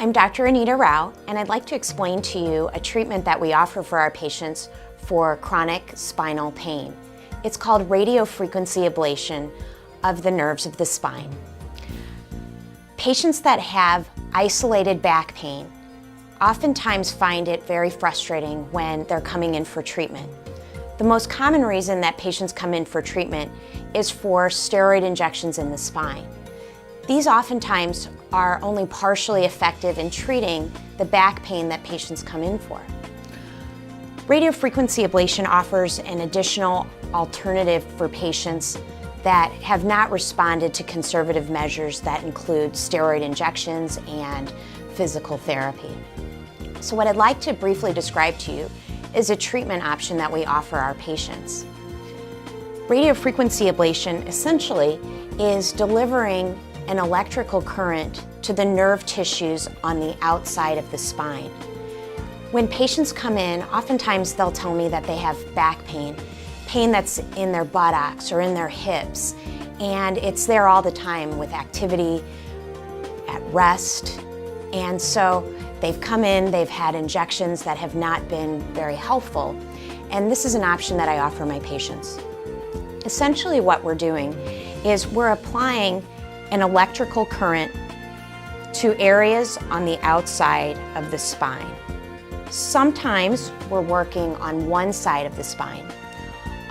I'm Dr. Anita Rao, and I'd like to explain to you a treatment that we offer for our patients for chronic spinal pain. It's called radiofrequency ablation of the nerves of the spine. Patients that have isolated back pain oftentimes find it very frustrating when they're coming in for treatment. The most common reason that patients come in for treatment is for steroid injections in the spine. These oftentimes are only partially effective in treating the back pain that patients come in for. Radiofrequency ablation offers an additional alternative for patients that have not responded to conservative measures that include steroid injections and physical therapy. So what I'd like to briefly describe to you is a treatment option that we offer our patients. Radiofrequency ablation essentially is delivering an electrical current to the nerve tissues on the outside of the spine. When patients come in, oftentimes they'll tell me that they have back pain, pain that's in their buttocks or in their hips, and it's there all the time with activity, at rest, and so they've come in, they've had injections that have not been very helpful, and this is an option that I offer my patients. Essentially what we're doing is we're applying an electrical current to areas on the outside of the spine. Sometimes we're working on one side of the spine.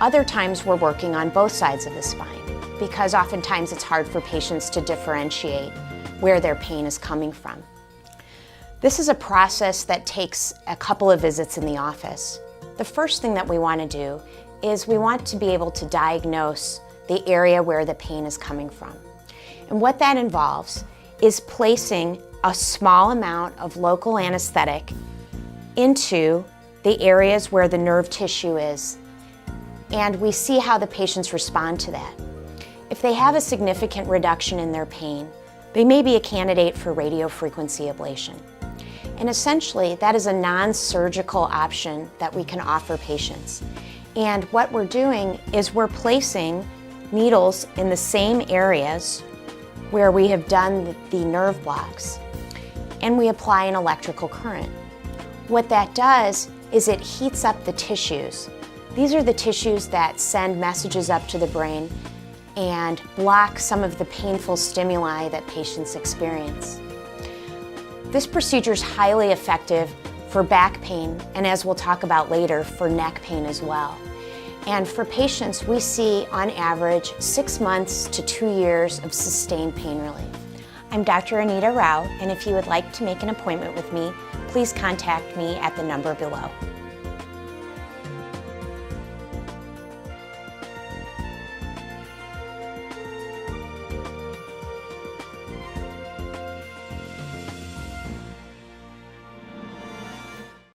Other times we're working on both sides of the spine because oftentimes it's hard for patients to differentiate where their pain is coming from. This is a process that takes a couple of visits in the office. The first thing that we want to do is we want to be able to diagnose the area where the pain is coming from. And what that involves is placing a small amount of local anesthetic into the areas where the nerve tissue is, and we see how the patients respond to that. If they have a significant reduction in their pain, they may be a candidate for radiofrequency ablation. And essentially, that is a non-surgical option that we can offer patients. And what we're doing is we're placing needles in the same areas where we have done the nerve blocks, and we apply an electrical current. What that does is it heats up the tissues. These are the tissues that send messages up to the brain and block some of the painful stimuli that patients experience. This procedure is highly effective for back pain, and as we'll talk about later, for neck pain as well. And for patients, we see on average 6 months to 2 years of sustained pain relief. I'm Dr. Anita Rao, and if you would like to make an appointment with me, please contact me at the number below.